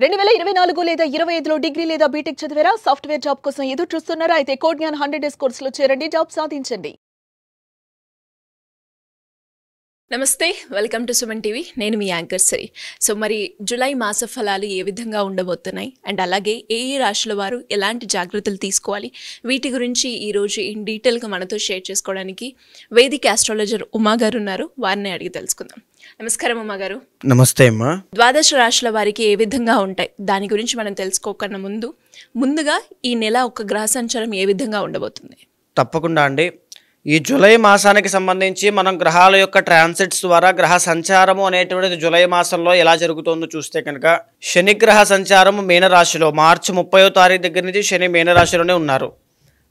2024 లేదా 25లో డిగ్రీ లేదా బీటెక్ చదివారా? సాఫ్ట్‌వేర్ జాబ్ కోసం ఎదురు చూస్తున్నారా? అయితే కోడ్ జ్ఞాన్ 100 డేస్ కోర్సులో చేరండి, జాబ్ సాధించండి. నమస్తే, వెల్కమ్ టు సుమన్ టీవీ. నేను మీ యాంకర్ సిరి. సో మరి జూలై మాస ఫలాలు ఏ విధంగా ఉండబోతున్నాయి అండ్ అలాగే ఏ రాశుల వారు ఎలాంటి జాగ్రత్తలు తీసుకోవాలి, వీటి గురించి ఈరోజు ఇన్ డీటెయిల్గా మనతో షేర్ చేసుకోవడానికి వేదిక ఆస్ట్రాలజర్ ఉమా గారు ఉన్నారు. వారిని అడిగి తెలుసుకుందాం. నమస్కారం ఉమా గారు. నమస్తే అమ్మా. ద్వాదశ రాశుల వారికి ఏ విధంగా ఉంటాయి దాని గురించి మనం తెలుసుకోకన్నా ముందుగా ఈ నెల ఒక గ్రహ సంచారం ఏ విధంగా ఉండబోతుంది? తప్పకుండా అండి. ఈ జూలై మాసానికి సంబంధించి మనం గ్రహాల యొక్క ట్రాన్సిట్స్ ద్వారా గ్రహ సంచారము అనేటువంటిది జూలై మాసంలో ఎలా జరుగుతుందో చూస్తే కనుక శని గ్రహ సంచారము మీనరాశిలో మార్చి 30వ తారీఖు దగ్గర నుంచి శని మీనరాశిలోనే ఉన్నారు.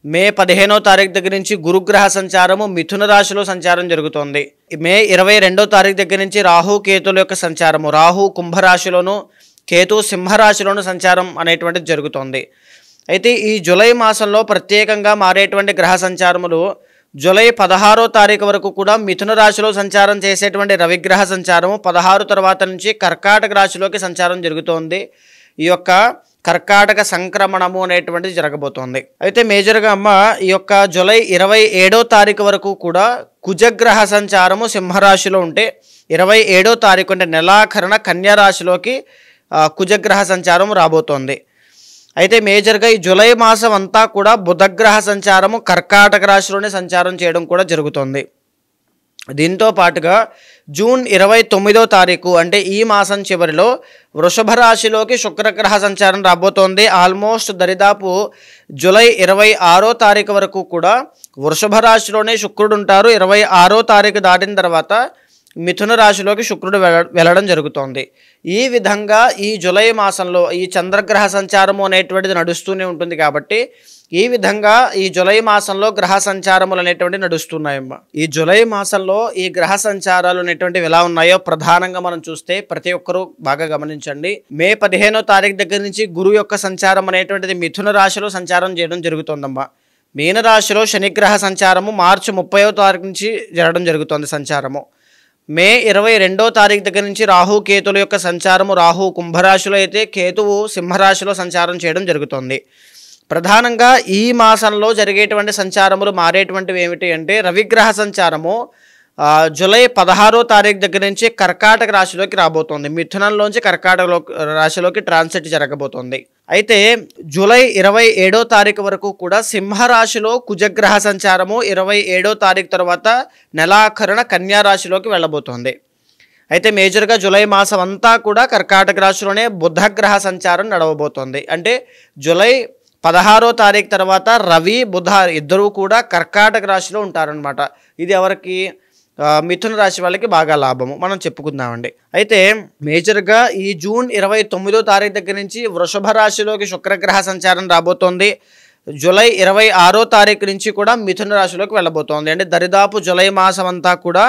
మే 15వ తారీఖు దగ్గర నుంచి గురుగ్రహ సంచారము మిథున రాశిలో సంచారం జరుగుతోంది. మే 22వ తారీఖు దగ్గర నుంచి రాహు కేతుల యొక్క సంచారము, రాహు కుంభరాశిలోను కేతు సింహరాశిలోను సంచారం అనేటువంటిది జరుగుతోంది. అయితే ఈ జూలై మాసంలో ప్రత్యేకంగా మారేటువంటి గ్రహ సంచారములు జూలై 16వ తారీఖు వరకు కూడా మిథున రాశిలో సంచారం చేసేటువంటి రవిగ్రహ సంచారము 16 తర్వాత నుంచి కర్కాటక రాశిలోకి సంచారం జరుగుతోంది. ఈ యొక్క కర్కాటక సంక్రమణము అనేటువంటిది జరగబోతోంది. అయితే మేజర్గా ఈ యొక్క జూలై 27వ తారీఖు వరకు కూడా కుజగ్రహ సంచారము సింహరాశిలో ఉంటే 27వ తారీఖు అంటే నెలాఖరున కన్యా రాశిలోకి కుజగ్రహ సంచారం రాబోతోంది. అయితే మేజర్గా ఈ జూలై మాసం అంతా కూడా బుధగ్రహ సంచారము కర్కాటక రాశిలోనే సంచారం చేయడం కూడా జరుగుతుంది. దీంతో పాటుగా జూన్ 29వ తారీఖు అంటే ఈ మాసం చివరిలో వృషభ రాశిలోకి శుక్రగ్రహ సంచారం రాబోతోంది. ఆల్మోస్ట్ దరిదాపు జూలై 26వ తారీఖు వరకు కూడా వృషభ రాశిలోనే శుక్రుడు ఉంటారు. 26వ తారీఖు దాటిన తర్వాత మిథున రాశిలోకి శుక్రుడు వెళ్ళడం జరుగుతోంది. ఈ విధంగా ఈ జూలై మాసంలో ఈ చంద్రగ్రహ సంచారము అనేటువంటిది నడుస్తూనే ఉంటుంది. కాబట్టి ఈ విధంగా ఈ జూలై మాసంలో గ్రహ సంచారములు అనేటువంటివి నడుస్తున్నాయమ్మా. ఈ జూలై మాసంలో ఈ గ్రహ సంచారాలు అనేటువంటివి ఎలా ఉన్నాయో ప్రధానంగా మనం చూస్తే ప్రతి ఒక్కరూ బాగా గమనించండి. మే 15వ తారీఖు దగ్గర నుంచి గురువు యొక్క సంచారం అనేటువంటిది మిథున రాశిలో సంచారం చేయడం జరుగుతుందమ్మా. మీనరాశిలో శనిగ్రహ సంచారము మార్చి 30వ తారీఖు నుంచి జరగడం జరుగుతుంది సంచారము. మే 22వ తారీఖు దగ్గర నుంచి రాహు కేతుల యొక్క సంచారము, రాహు కుంభరాశిలో అయితే కేతువు సింహరాశిలో సంచారం చేయడం జరుగుతుంది. ప్రధానంగా ఈ మాసంలో జరిగేటువంటి సంచారములు మారేటువంటివి ఏమిటి అంటే రవిగ్రహ సంచారము జూలై 16వ తారీఖు దగ్గర నుంచి కర్కాటక రాశిలోకి రాబోతోంది. మిథునంలోంచి కర్కాటక రాశిలోకి ట్రాన్సిట్ జరగబోతోంది. అయితే జూలై 27వ తారీఖు వరకు కూడా సింహరాశిలో కుజగ్రహ సంచారము 27వ తారీఖు తర్వాత నెలాఖరున కన్యా రాశిలోకి వెళ్ళబోతోంది. అయితే మేజర్గా జూలై మాసం అంతా కూడా కర్కాటక రాశిలోనే బుధగ్రహ సంచారం నడవబోతోంది. అంటే జూలై 16వ తారీఖు తర్వాత రవి బుధ ఇద్దరూ కూడా కర్కాటక రాశిలో ఉంటారనమాట. ఇది ఎవరికి? మిథున రాశి వాళ్ళకి బాగా లాభము మనం చెప్పుకుందామండి. అయితే మేజర్గా ఈ జూన్ 29వ తారీఖు దగ్గర నుంచి వృషభ రాశిలోకి శుక్రగ్రహ సంచారం రాబోతోంది. జూలై 26వ తారీఖు నుంచి కూడా మిథున రాశిలోకి వెళ్ళబోతోంది. అంటే దరిదాపు జూలై మాసం అంతా కూడా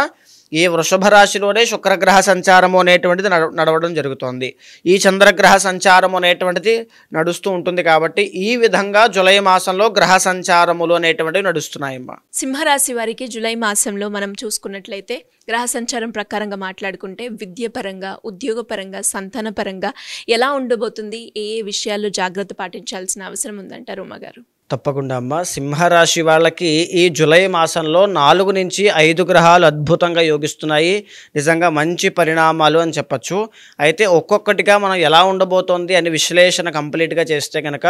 ఈ వృషభ రాశిలోనే శుక్రగ్రహ సంచారము అనేటువంటిది నడవడం జరుగుతోంది. ఈ చంద్రగ్రహ సంచారము అనేటువంటిది నడుస్తూ ఉంటుంది. కాబట్టి ఈ విధంగా జూలై మాసంలో గ్రహ సంచారములు అనేటువంటివి నడుస్తున్నాయమ్మా. సింహరాశి వారికి జూలై మాసంలో మనం చూసుకున్నట్లయితే గ్రహ సంచారం ప్రకారంగా మాట్లాడుకుంటే విద్యపరంగా, ఉద్యోగపరంగా, సంతాన పరంగా ఎలా ఉండబోతుంది, ఏ విషయాల్లో జాగ్రత్త పాటించాల్సిన అవసరం ఉందంటారు ఉమా గారు? తప్పకుండా అమ్మ. సింహరాశి వాళ్ళకి ఈ జూలై మాసంలో 4 నుంచి 5 గ్రహాలు అద్భుతంగా యోగిస్తున్నాయి. నిజంగా మంచి పరిణామాలు అని చెప్పచ్చు. అయితే ఒక్కొక్కటిగా మనం ఎలా ఉండబోతోంది అని విశ్లేషణ కంప్లీట్గా చేస్తే కనుక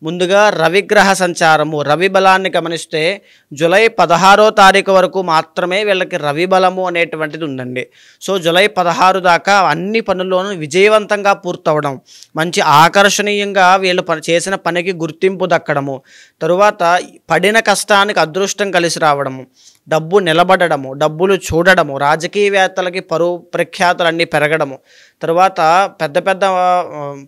ముందుగా రవిగ్రహ సంచారము, రవి బలాన్ని గమనిస్తే జూలై 16వ తారీఖు వరకు మాత్రమే వీళ్ళకి రవి బలము అనేటువంటిది ఉందండి. సో జూలై 16 దాకా అన్ని పనుల్లోనూ విజయవంతంగా పూర్తవడం, మంచి ఆకర్షణీయంగా వీళ్ళు చేసిన పనికి గుర్తింపు దక్కడము, తరువాత పడిన కష్టానికి అదృష్టం కలిసి రావడము, డబ్బు నిలబడము, డబ్బులు చూడడము, రాజకీయవేత్తలకి పరువు ప్రఖ్యాతులన్నీ పెరగడము, తర్వాత పెద్ద పెద్ద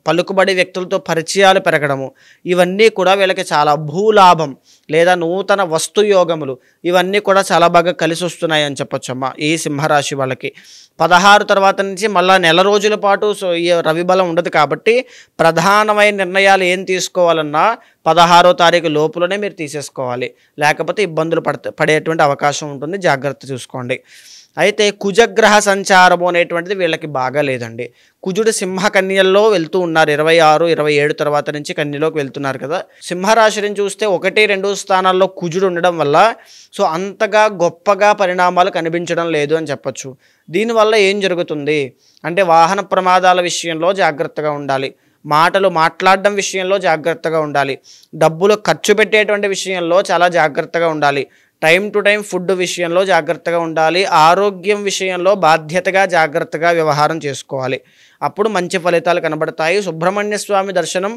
పలుకుబడి వ్యక్తులతో పరిచయాలు పెరగడము, ఇవన్నీ కూడా వీళ్ళకి చాలా భూలాభం లేదా నూతన వస్తు యోగములు ఇవన్నీ కూడా చాలా బాగా కలిసి వస్తున్నాయి అని చెప్పొచ్చమ్మా ఈ సింహరాశి వాళ్ళకి. 16 తర్వాత నుంచి మళ్ళీ నెల రోజుల పాటు ఈ రవి బలం ఉండదు. కాబట్టి ప్రధానమైన నిర్ణయాలు ఏం తీసుకోవాలన్నా 16వ తారీఖు లోపులోనే మీరు తీసేసుకోవాలి, లేకపోతే ఇబ్బందులు పడేటువంటి అవకాశం ఉంటుంది. జాగ్రత్త చూసుకోండి. అయితే కుజగ్రహ సంచారము అనేటువంటిది వీళ్ళకి బాగా లేదండి. కుజుడు సింహ కన్యల్లో వెళ్తూ ఉన్నారు, 26, 27 తర్వాత నుంచి కన్యలోకి వెళ్తున్నారు కదా. సింహరాశిని చూస్తే 1, 2 స్థానాల్లో కుజుడు ఉండడం వల్ల సో అంతగా గొప్పగా పరిణామాలు కనిపించడం లేదు అని చెప్పచ్చు. దీనివల్ల ఏం జరుగుతుంది అంటే వాహన ప్రమాదాల విషయంలో జాగ్రత్తగా ఉండాలి, మాటలు మాట్లాడడం విషయంలో జాగ్రత్తగా ఉండాలి, డబ్బులు ఖర్చు పెట్టేటువంటి విషయంలో చాలా జాగ్రత్తగా ఉండాలి, టైం టు టైం ఫుడ్ విషయంలో జాగ్రత్తగా ఉండాలి, ఆరోగ్యం విషయంలో బాధ్యతగా జాగ్రత్తగా వ్యవహారం చేసుకోవాలి. అప్పుడు మంచి ఫలితాలు కనబడతాయి. సుబ్రహ్మణ్య స్వామి దర్శనం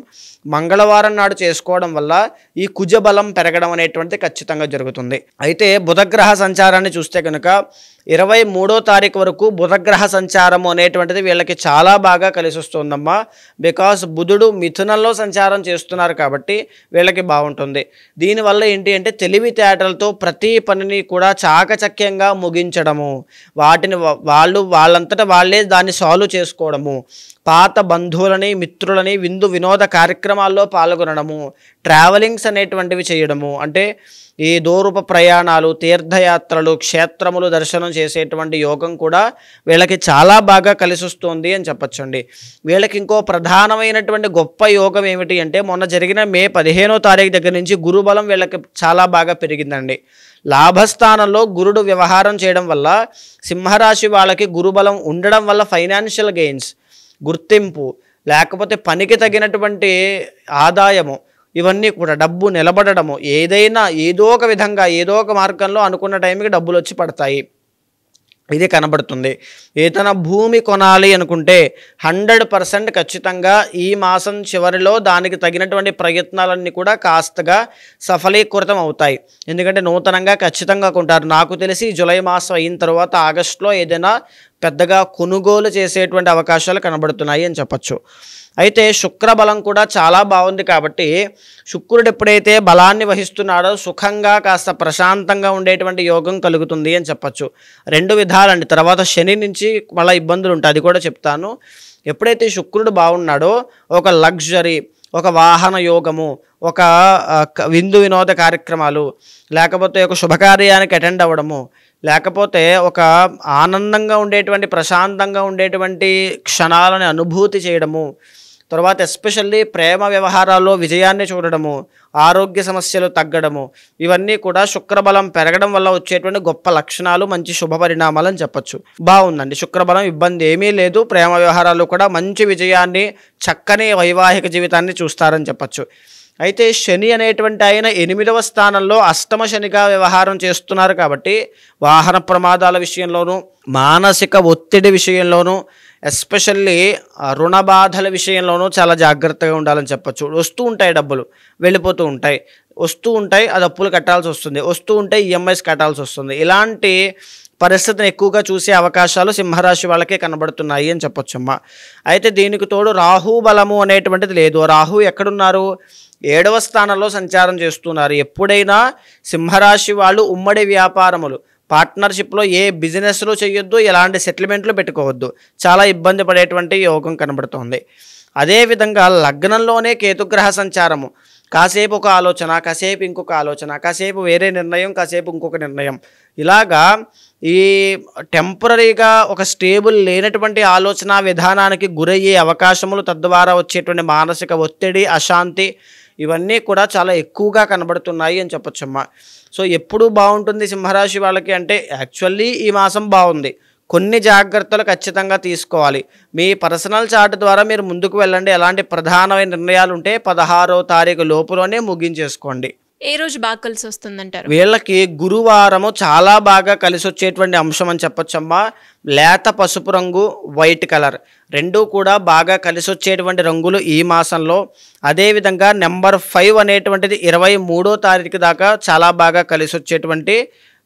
మంగళవారం నాడు చేసుకోవడం వల్ల ఈ కుజబలం పెరగడం అనేటువంటిది ఖచ్చితంగా జరుగుతుంది. అయితే బుధగ్రహ సంచారాన్ని చూస్తే కనుక 23వ తారీఖు వరకు బుధగ్రహ సంచారము అనేటువంటిది వీళ్ళకి చాలా బాగా కలిసి వస్తుందమ్మా. బికాస్ బుధుడు మిథునంలో సంచారం చేస్తున్నారు కాబట్టి వీళ్ళకి బాగుంటుంది. దీనివల్ల ఏంటి అంటే తెలివితేటలతో ప్రతి పనిని కూడా చాకచక్యంగా ముగించడము, వాటిని వాళ్ళంతటా వాళ్ళే దాన్ని సాల్వ్ చేసుకోవడము, పాత బంధువులని మిత్రులని విందు వినోద కార్యక్రమాల్లో పాల్గొనడము, ట్రావెలింగ్స్ అనేటువంటివి చేయడము, అంటే ఈ దూరూప ప్రయాణాలు, తీర్థయాత్రలు, క్షేత్రములు దర్శనం చేసేటువంటి యోగం కూడా వీళ్ళకి చాలా బాగా కలిసి వస్తుంది అని చెప్పచ్చండి. వీళ్ళకి ఇంకో ప్రధానమైనటువంటి గొప్ప యోగం ఏమిటి అంటే మొన్న జరిగిన మే 15వ తారీఖు దగ్గర నుంచి గురుబలం వీళ్ళకి చాలా బాగా పెరిగిందండి. లాభస్థానంలో గురుడు వ్యవహారం చేయడం వల్ల సింహరాశి వాళ్ళకి గురుబలం ఉండడం వల్ల ఫైనాన్షియల్ గెయిన్స్, గుర్తింపు, లేకపోతే పనికి తగినటువంటి ఆదాయము, ఇవన్నీ కూడా డబ్బు నిలబడము, ఏదైనా ఏదో ఒక విధంగా ఏదో ఒక మార్గంలో అనుకున్న టైంకి డబ్బులు వచ్చి పడతాయి, ఇది కనబడుతుంది. ఏదైనా భూమి కొనాలి అనుకుంటే 100% ఖచ్చితంగా ఈ మాసం చివరిలో దానికి తగినటువంటి ప్రయత్నాలన్నీ కూడా కాస్తగా సఫలీకృతం అవుతాయి. ఎందుకంటే నూతనంగా ఖచ్చితంగా కొంటారు. నాకు తెలిసి జూలై మాసం అయిన తర్వాత ఆగస్టులో ఏదైనా పెద్దగా కొనుగోలు చేసేటువంటి అవకాశాలు కనబడుతున్నాయి అని చెప్పచ్చు. అయితే శుక్రబలం కూడా చాలా బాగుంది కాబట్టి శుక్రుడు ఎప్పుడైతే బలాన్ని వహిస్తున్నాడో సుఖంగా కాస్త ప్రశాంతంగా ఉండేటువంటి యోగం కలుగుతుంది అని చెప్పచ్చు. 2 విధాలండి. తర్వాత శని నుంచి మళ్ళీ ఇబ్బందులు ఉంటాయి, అది కూడా చెప్తాను. ఎప్పుడైతే శుక్రుడు బాగున్నాడో ఒక లగ్జరీ, ఒక వాహన యోగము, ఒక విందు వినోద కార్యక్రమాలు, లేకపోతే ఒక శుభకార్యానికి అటెండ్ అవ్వడము, లేకపోతే ఒక ఆనందంగా ఉండేటువంటి ప్రశాంతంగా ఉండేటువంటి క్షణాలను అనుభూతి చేయడము, తర్వాత ఎస్పెషల్లీ ప్రేమ వ్యవహారాల్లో విజయాన్ని చూడడము, ఆరోగ్య సమస్యలు తగ్గడము, ఇవన్నీ కూడా శుక్రబలం పెరగడం వల్ల వచ్చేటువంటి గొప్ప లక్షణాలు, మంచి శుభ పరిణామాలు అని చెప్పచ్చు. బాగుందండి శుక్రబలం, ఇబ్బంది ఏమీ లేదు. ప్రేమ వ్యవహారాలు కూడా మంచి విజయాన్ని, చక్కని వైవాహిక జీవితాన్ని చూస్తారని చెప్పచ్చు. అయితే శని అనేటువంటి ఆయన 8వ స్థానంలో అష్టమ శనిగా వ్యవహారం చేస్తున్నారు కాబట్టి వాహన ప్రమాదాల విషయంలోనూ, మానసిక ఒత్తిడి విషయంలోనూ, ఎస్పెషల్లీ రుణ బాధల విషయంలోనూ చాలా జాగ్రత్తగా ఉండాలని చెప్పచ్చు. వస్తూ ఉంటాయి, డబ్బులు వెళ్ళిపోతూ ఉంటాయి, వస్తూ ఉంటాయి, అది అప్పులు కట్టాల్సి వస్తుంది, వస్తూ ఉంటాయి, ఈఎంఐస్ కట్టాల్సి వస్తుంది. ఇలాంటి పరిస్థితిని ఎక్కువగా చూసే అవకాశాలు సింహరాశి వాళ్ళకే కనబడుతున్నాయి అని చెప్పొచ్చమ్మా. అయితే దీనికి తోడు రాహు బలము అనేటువంటిది లేదు. రాహు ఎక్కడున్నారు? 7వ స్థానంలో సంచారం చేస్తున్నారు. ఎప్పుడైనా సింహరాశి వాళ్ళు ఉమ్మడి వ్యాపారములు, పార్ట్నర్షిప్లో ఏ బిజినెస్లో చేయొద్దు, ఎలాంటి సెటిల్మెంట్లు పెట్టుకోవద్దు, చాలా ఇబ్బంది పడేటువంటి యోగం కనబడుతోంది. అదేవిధంగా లగ్నంలోనే కేతుగ్రహ సంచారము, కాసేపు ఒక ఆలోచన, కాసేపు ఇంకొక ఆలోచన, కాసేపు వేరే నిర్ణయం, కాసేపు ఇంకొక నిర్ణయం, ఇలాగా ఈ టెంపరీగా ఒక స్టేబుల్ లేనటువంటి ఆలోచన విధానానికి గురయ్యే అవకాశములు, తద్వారా వచ్చేటువంటి మానసిక ఒత్తిడి, అశాంతి, ఇవన్నీ కూడా చాలా ఎక్కువగా కనబడుతున్నాయి అని చెప్పొచ్చమ్మా. సో ఎప్పుడు బాగుంటుంది సింహరాశి వాళ్ళకి అంటే యాక్చువల్లీ ఈ మాసం బాగుంది, కొన్ని జాగ్రత్తలు ఖచ్చితంగా తీసుకోవాలి. మీ పర్సనల్ చార్ట్ ద్వారా మీరు ముందుకు వెళ్ళండి. ఎలాంటి ప్రధానమైన నిర్ణయాలు ఉంటే 16వ తారీఖు లోపులోనే ముగించేసుకోండి. ఏ రోజు బాగా కలిసి వస్తుందంటారు? వీళ్ళకి గురువారము చాలా బాగా కలిసి వచ్చేటువంటి అంశం అని చెప్పొచ్చమ్మా. లేత పసుపు రంగు, వైట్ కలర్ రెండూ కూడా బాగా కలిసి వచ్చేటువంటి రంగులు ఈ మాసంలో. అదేవిధంగా నెంబర్ 5 అనేటువంటిది 23వ తారీఖు దాకా చాలా బాగా కలిసి వచ్చేటువంటి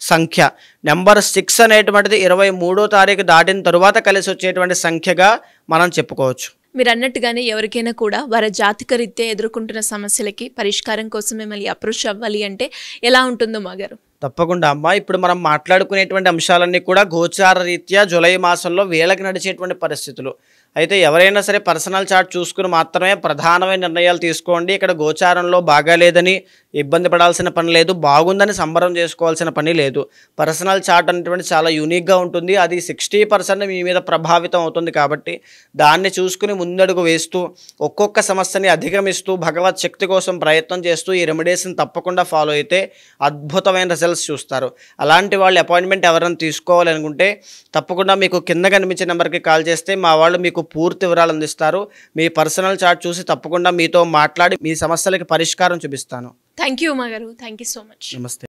సంఖ్య. నెంబర్ 6 అనేటువంటిది 23వ తారీఖు దాటిన తరువాత కలిసి వచ్చేటువంటి సంఖ్యగా మనం చెప్పుకోవచ్చు. మీరు అన్నట్టుగానే ఎవరికైనా కూడా వారి జాతక రీత్యా ఎదుర్కొంటున్న సమస్యలకి పరిష్కారం కోసం మిమ్మల్ని అప్రోచ్ అవ్వాలి అంటే ఎలా ఉంటుందో మాగారు? తప్పకుండా అమ్మ. ఇప్పుడు మనం మాట్లాడుకునేటువంటి అంశాలన్నీ కూడా గోచార రీత్యా జూలై మాసంలో వీళ్ళకి నడిచేటువంటి పరిస్థితులు. అయితే ఎవరైనా సరే పర్సనల్ చార్ట్ చూసుకుని మాత్రమే ప్రధానమైన నిర్ణయాలు తీసుకోండి. ఇక్కడ గోచారంలో బాగాలేదని ఇబ్బంది పడాల్సిన పని లేదు, బాగుందని సంబరం చేసుకోవాల్సిన పని లేదు. పర్సనల్ చార్ట్ అనేటువంటి చాలా యూనిక్గా ఉంటుంది. అది 60% మీ మీద ప్రభావితం అవుతుంది. కాబట్టి దాన్ని చూసుకుని ముందడుగు వేస్తూ ఒక్కొక్క సమస్యని అధిగమిస్తూ భగవత్ శక్తి కోసం ప్రయత్నం చేస్తూ ఈ రెమెడీస్ని తప్పకుండా ఫాలో అయితే అద్భుతమైన రిజల్ట్స్ చూస్తారు. అలాంటి వాళ్ళు అపాయింట్మెంట్ ఎవరైనా తీసుకోవాలనుకుంటే తప్పకుండా మీకు కింద కనిపించే నెంబర్కి కాల్ చేస్తే మా వాళ్ళు మీకు పూర్తి వివరాలు అందిస్తారు. మీ పర్సనల్ చార్ట్ చూసి తప్పకుండా మీతో మాట్లాడి మీ సమస్యలకి పరిష్కారం చూపిస్తాను. థ్యాంక్ యూ ఉమా గారు, థ్యాంక్ యూ సో మచ్. నమస్తే.